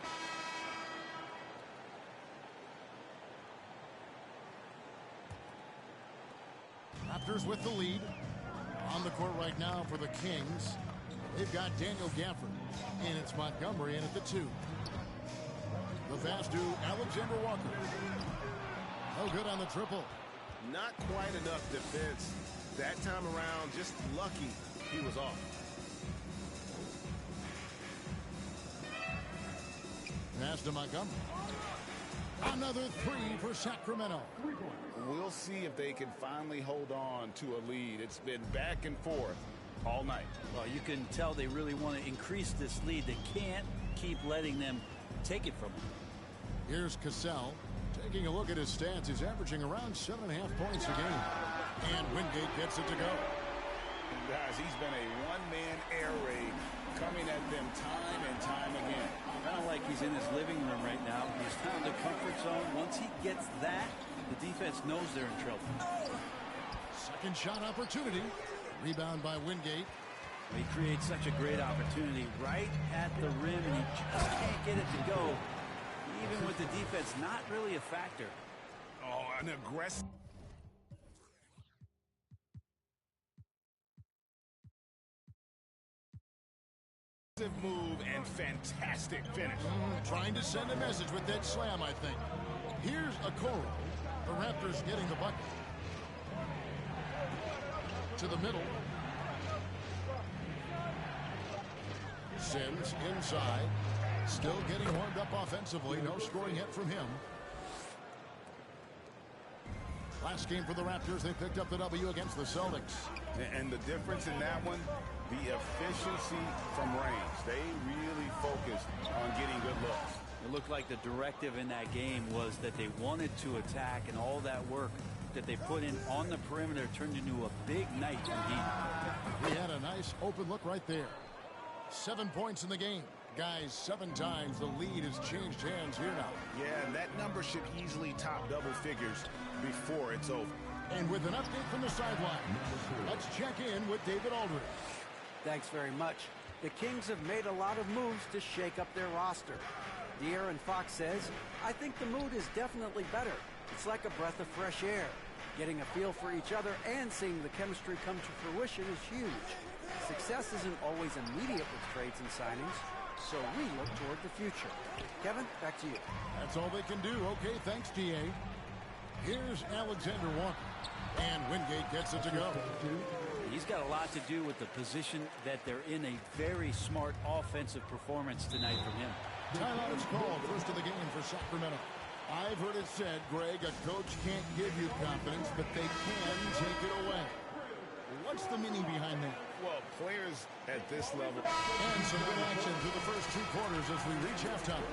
Raptors with the lead. On the court right now for the Kings. They've got Daniel Gafford. And it's Montgomery in at the 2. The pass to Alexander Walker. No good on the triple. Not quite enough defense that time around. Just lucky he was off. Pass to Montgomery. Another three for Sacramento. We'll see if they can finally hold on to a lead. It's been back and forth all night. Well, you can tell they really want to increase this lead. They can't keep letting them take it from them. Here's Cassell. Taking a look at his stats, he's averaging around 7.5 points a game. And Wingate gets it to go. Guys, he's been a one-man air raid coming at them time and time again. Kind of like he's in his living room right now. He's found a comfort zone. Once he gets that, the defense knows they're in trouble. Second shot opportunity. Rebound by Wingate. He creates such a great opportunity right at the rim, and he just can't get it to go. Even with the defense not really a factor. Oh, an aggressive move and fantastic finish. Trying to send a message with that slam, I think. Here's Okoro. The Raptors getting the bucket. To the middle. Sims inside. Still getting warmed up offensively. No scoring yet from him. Last game for the Raptors, they picked up the W against the Celtics. And the difference in that one, the efficiency from range. They really focused on getting good looks. It looked like the directive in that game was that they wanted to attack, and all that work that they put in on the perimeter turned into a big night for Heat. He had a nice open look right there. 7 points in the game. Guys, 7 times the lead has changed hands here now. Yeah, and that number should easily top double figures before it's over. And with an update from the sideline, let's check in with David Aldridge. Thanks very much. The Kings have made a lot of moves to shake up their roster. De'Aaron Fox says, I think the mood is definitely better. It's like a breath of fresh air. Getting a feel for each other and seeing the chemistry come to fruition is huge. Success isn't always immediate with trades and signings, so we look toward the future. Kevin, back to you. That's all they can do. Okay, thanks, DA. Here's Alexander Walker, and Wingate gets it to go. He's got a lot to do with the position that they're in. A very smart offensive performance tonight from him. Timeout is called. First of the game for Sacramento. I've heard it said, Greg, a coach can't give you confidence, but they can take it away. What's the meaning behind that? Well, players at this level. And some good action through the first 2 quarters as we reach halftime.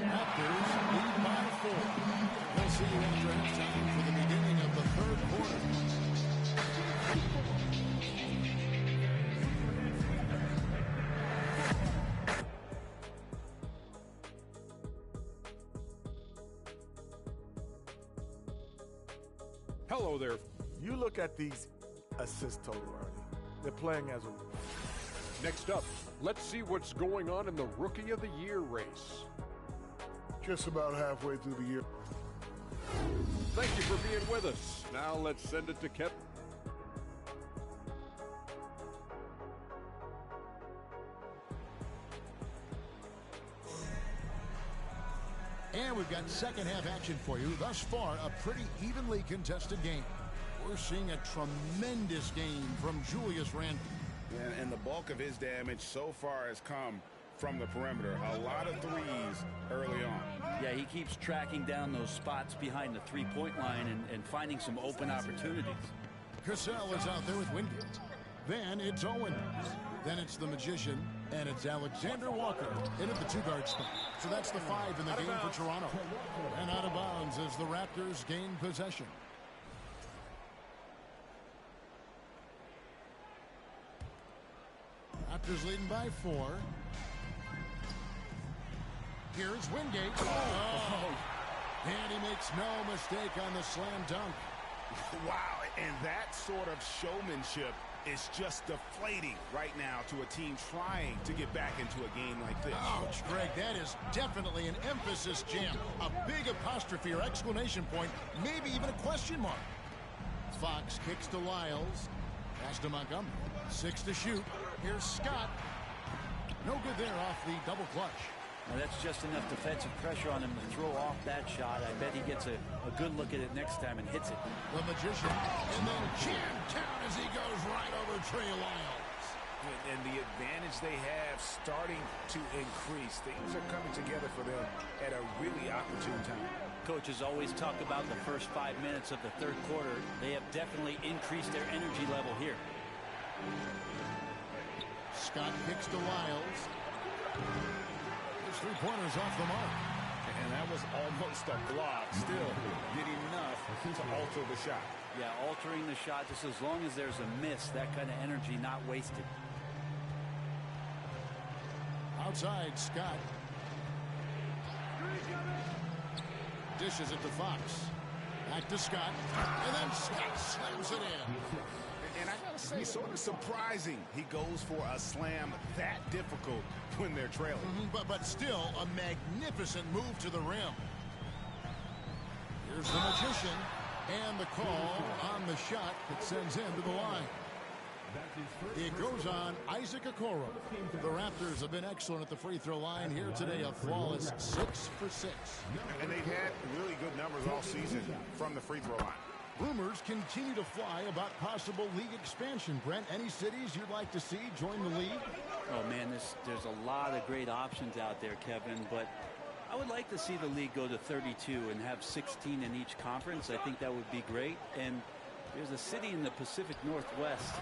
Raptors lead by 4. We'll see you after halftime for the beginning of the 3rd quarter. Hello there. You look at these assist total, Ernie. They're playing as a... Next up, let's see what's going on in the Rookie of the Year race. Just about halfway through the year. Thank you for being with us. Now let's send it to Kevin. And we've got second half action for you. Thus far, a pretty evenly contested game. We're seeing a tremendous game from Julius Randle. And the bulk of his damage so far has come from the perimeter. A lot of threes early on. Yeah, he keeps tracking down those spots behind the three-point line and finding some open opportunities. Cassell is out there with Wingate. Then it's Owens. Then it's the Magician. And it's Alexander Walker in at the 2-guard spot. So that's the 5 in the game for Toronto. And out of bounds as the Raptors gain possession. Raptors leading by 4. Here's Wingate. Oh. And he makes no mistake on the slam dunk. Wow, and that sort of showmanship is just deflating right now to a team trying to get back into a game like this. Ouch, Greg, that is definitely an emphasis jam. A big apostrophe or exclamation point, maybe even a question mark. Fox kicks to Lyles. Pass to Montgomery. 6 to shoot. Here's Scott. No good there off the double clutch. Now that's just enough defensive pressure on him to throw off that shot. I bet he gets a good look at it next time and hits it. The Magician, and then jammed down as he goes right over Trey Lyles. And the advantage they have starting to increase. Things are coming together for them at a really opportune time. Coaches always talk about the first 5 minutes of the third quarter. They have definitely increased their energy level here. Scott kicks to Lyles. His three-pointers off the mark. And that was almost a block. Still did enough to alter the shot. Yeah, altering the shot just as long as there's a miss, that kind of energy not wasted. Outside, Scott. Dishes it to Fox. Back to Scott. And then Scott slams it in. And I gotta say, sort of surprising he goes for a slam that difficult when they're trailing. But still a magnificent move to the rim. Here's the Magician. And the call on the shot that sends him to the line. It goes on Isaac Okoro. The Raptors have been excellent at the free throw line here today. A flawless 6 for 6. And they've had really good numbers all season from the free throw line. Rumors continue to fly about possible league expansion. Brent, any cities you'd like to see join the league? Oh, man, there's a lot of great options out there, Kevin, but I would like to see the league go to 32 and have 16 in each conference. I think that would be great. And there's a city in the Pacific Northwest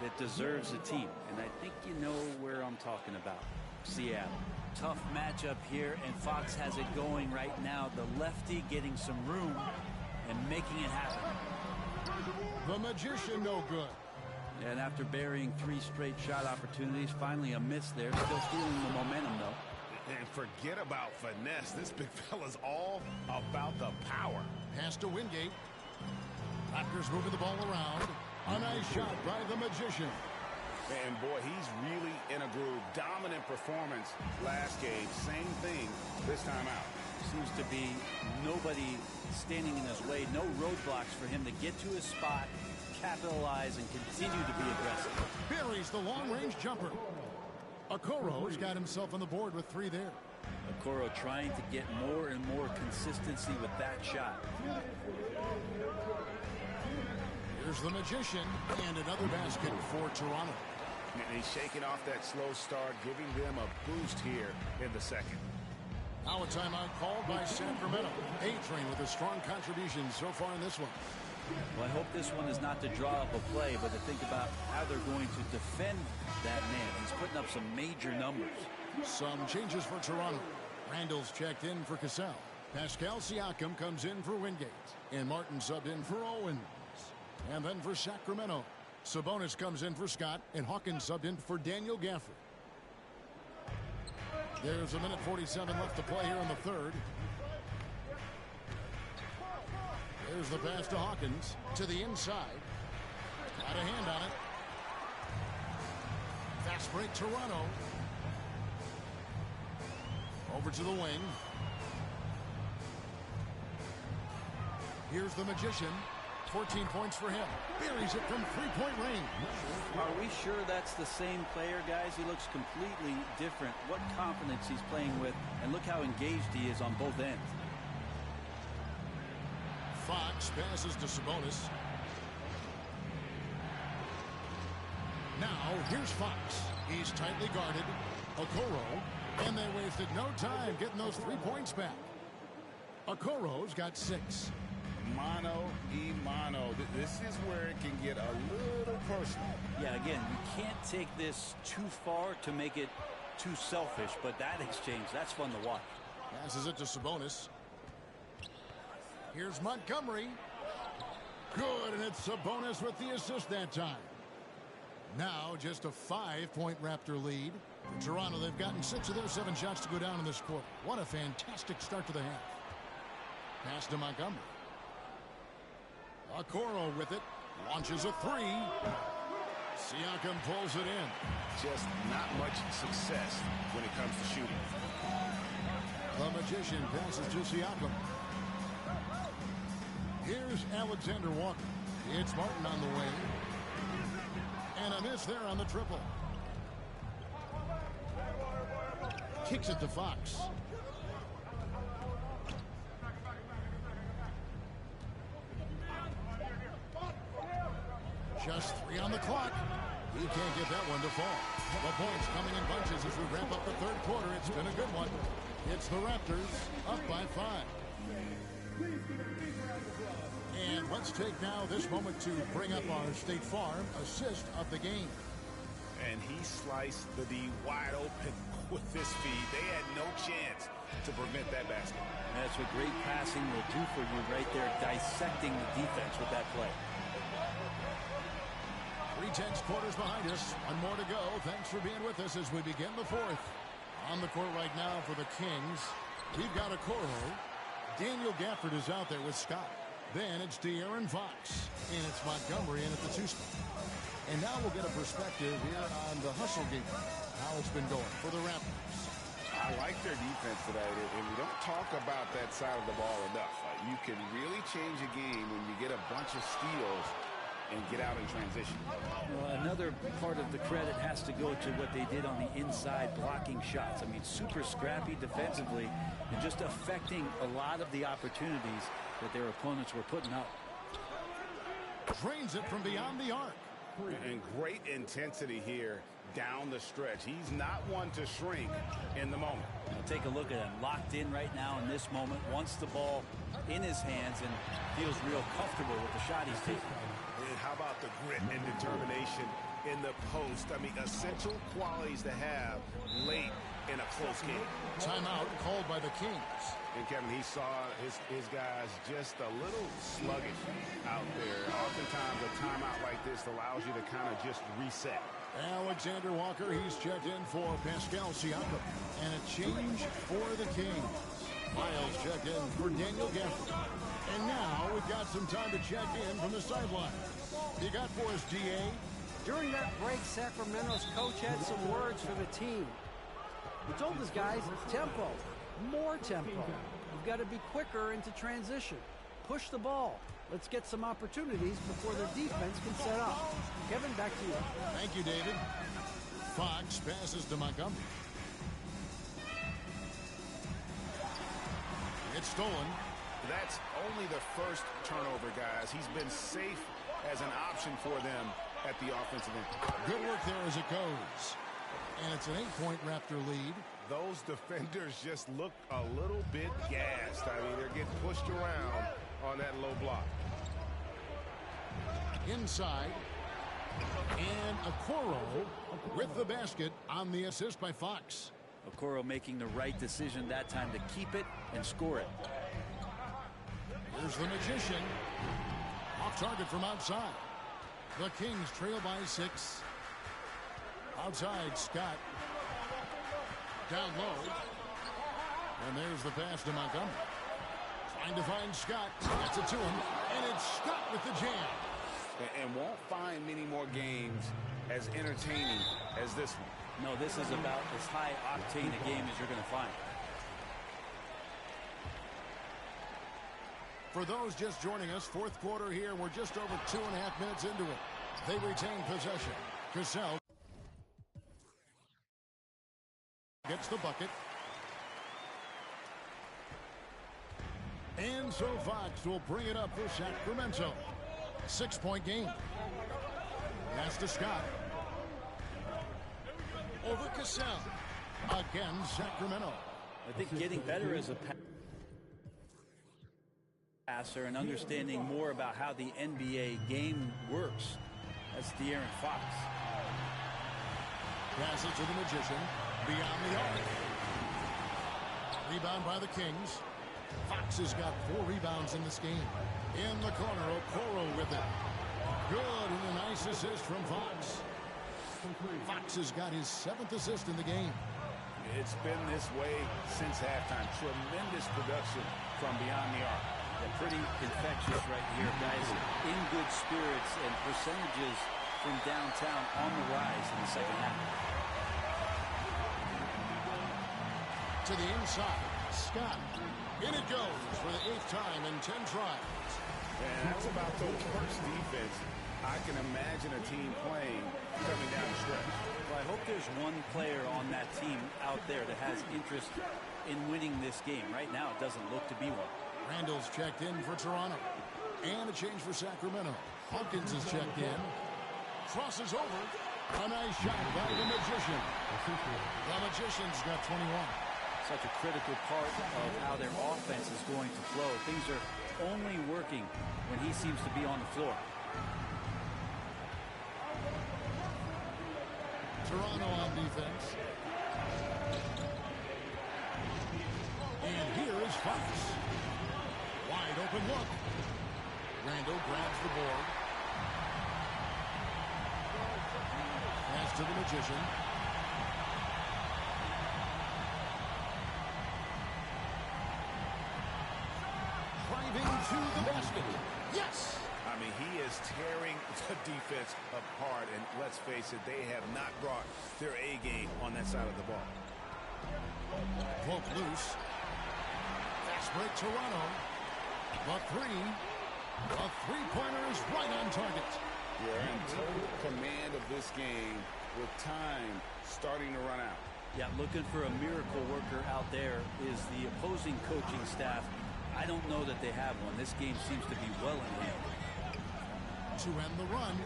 that deserves a team. And I think you know where I'm talking about. Seattle. Tough matchup here, and Fox has it going right now. The lefty getting some room and making it happen. The Magician no good. And after burying 3 straight shot opportunities, finally a miss there. Still feeling the momentum, though. And forget about finesse. This big fella's all about the power. Pass to Wingate. Raptors moving the ball around. A nice shot by the Magician. And boy, he's really in a groove. Dominant performance last game. Same thing this time out. Seems to be nobody standing in his way. No roadblocks for him to get to his spot, capitalize, and continue to be aggressive. Buries the long-range jumper. Okoro's got himself on the board with 3 there. Okoro trying to get more and more consistency with that shot. Here's the Magician, and another basket for Toronto. And he's shaking off that slow start, giving them a boost here in the second. Now a timeout called by Sacramento. A-Train with a strong contribution so far in this one. Well, I hope this one is not to draw up a play, but to think about how they're going to defend that man. He's putting up some major numbers. Some changes for Toronto. Randall's checked in for Cassell. Pascal Siakam comes in for Wingate. And Martin subbed in for Owens. And then for Sacramento, Sabonis comes in for Scott, and Hawkins subbed in for Daniel Gafford. There's a minute 47 left to play here in the third. There's the pass to Hawkins to the inside. Got a hand on it. Fast break Toronto. Over to the wing. Here's the Magician. 14 points for him. Buries it from three-point range. Are we sure that's the same player, guys? He looks completely different. What confidence he's playing with, and look how engaged he is on both ends. Fox passes to Sabonis. Now, here's Fox. He's tightly guarded. Okoro. And they wasted no time getting those 3 points back. Okoro's got 6. Mano. This is where it can get a little personal. Yeah, again, you can't take this too far to make it too selfish, but that exchange, that's fun to watch. Passes it to Sabonis. Here's Montgomery. Good, and it's Sabonis with the assist that time. Now just a 5-point Raptor lead. For Toronto, they've gotten 6 of their 7 shots to go down in this quarter. What a fantastic start to the half. Pass to Montgomery. Okoro with it. Launches a 3. Siakam pulls it in. Just not much success when it comes to shooting. The Magician passes to Siakam. Here's Alexander Walker. It's Martin on the way. And a miss there on the triple. Kicks it to Fox. Just 3 on the clock. He can't get that one to fall. The points coming in bunches as we wrap up the third quarter. It's been a good one. It's the Raptors up by 5. And let's take now this moment to bring up our State Farm assist of the game. And he sliced the D wide open with this feed. They had no chance to prevent that basket. That's what great passing will do for you right there, dissecting the defense with that play. 3/10 quarters behind us. One more to go. Thanks for being with us as we begin the fourth. On the court right now for the Kings, we've got Okoro. Daniel Gafford is out there with Scott. Then it's De'Aaron Fox. And it's Montgomery in at the 2 spot. And now we'll get a perspective here on the hustle game. How it's been going for the Raptors. I like their defense today, and we don't talk about that side of the ball enough. You can really change a game when you get a bunch of steals and get out in transition. Well, another part of the credit has to go to what they did on the inside, blocking shots. I mean, super scrappy defensively and just affecting a lot of the opportunities that their opponents were putting up. Drains it from beyond the arc. And great intensity here down the stretch. He's not one to shrink in the moment. Now take a look at him, locked in right now in this moment, wants the ball in his hands and feels real comfortable with the shot he's taking. And how about the grit and determination in the post? I mean, essential qualities to have late in a close game. Timeout called by the Kings. And Kevin, he saw his guys just a little sluggish out there. Oftentimes a timeout like this allows you to kind of just reset. Alexander Walker, he's checked in for Pascal Siakam. And a change for the Kings. Miles checked in for Daniel Gafford. And now we've got some time to check in from the sideline. You got for us, DA? During that break, Sacramento's coach had some words for the team. He told his guys, tempo, more tempo. You've got to be quicker into transition. Push the ball. Let's get some opportunities before their defense can set up. Kevin, back to you. Thank you, David. Fox passes to Montgomery. It's stolen. That's only the first turnover, guys. He's been safe as an option for them at the offensive end. Good work there as it goes. And it's an 8-point Raptor lead. Those defenders just look a little bit gassed. I mean, they're getting pushed around on that low block. Inside. And Okoro with the basket on the assist by Fox. Okoro making the right decision that time to keep it and score it. Here's the Magician. Off target from outside. The Kings trail by 6. Outside, Scott. Down low. And there's the pass to Montgomery. Trying to find Scott. Gets it to him. And it's Scott with the jam. And won't find many more games as entertaining as this one. No, this is about as high octane a game as you're going to find. For those just joining us, fourth quarter here. We're just over 2.5 minutes into it. They retain possession. Cassell gets the bucket. And so Fox will bring it up for Sacramento. 6-point game. Pass to Scott. Over Cassell. Again, Sacramento. I think getting better as a passer and understanding more about how the NBA game works. That's De'Aaron Fox. Pass it to the Magician. Beyond the arc. Rebound by the Kings. Fox has got 4 rebounds in this game. In the corner, Okoro with it. Good, and a nice assist from Fox. Fox has got his 7th assist in the game. It's been this way since halftime. Tremendous production from beyond the arc. Yeah, pretty infectious right here, guys. In good spirits and percentages from downtown on the rise in the second half. To the inside, Scott. In it goes for the 8th time in 10 tries. And that's about the worst defense I can imagine a team playing coming down the stretch. Well, I hope there's one player on that team out there that has interest in winning this game. Right now, it doesn't look to be one. Randall's checked in for Toronto. And a change for Sacramento. Hawkins is checked in. Crosses over. A nice shot by the Magician. The Magician's got 21. Such a critical part of how their offense is going to flow. Things are only working when he seems to be on the floor. Toronto on defense. And here is Fox. Wide open look. Randall grabs the board. Pass to the Magician. Driving to the basket. Yes! I mean, he is tearing the defense apart, and let's face it, they have not brought their A game on that side of the ball. Poke loose. Fast break Toronto. The three. A three-pointer is right on target. We're in total command of this game with time starting to run out. Yeah, looking for a miracle worker out there is the opposing coaching staff. I don't know that they have one. This game seems to be well in hand. To end the run,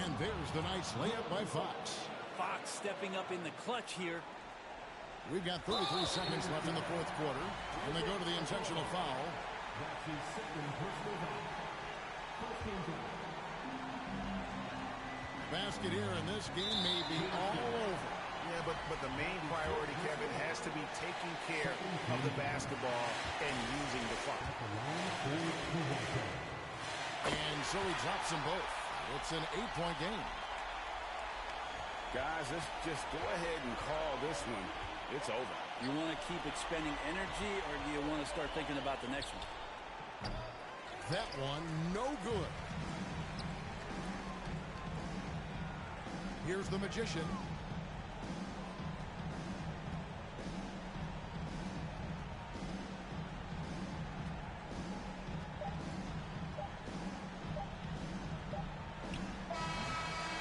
and there's the nice layup by Fox. Fox stepping up in the clutch here. We've got 33 seconds left in the fourth quarter, and they go to the intentional foul. Basket here, and this game may be all over. Yeah, but the main priority, Kevin, has to be taking care of the basketball and using the clock. And so he drops them both. It's an 8-point game. Guys, let's just go ahead and call this one. It's over. You want to keep expending energy, or do you want to start thinking about the next one? That one, no good. Here's the Magician.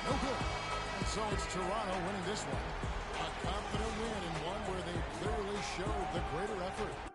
No good. And so it's Toronto winning this one. A confident win, and one where they clearly showed the greater effort.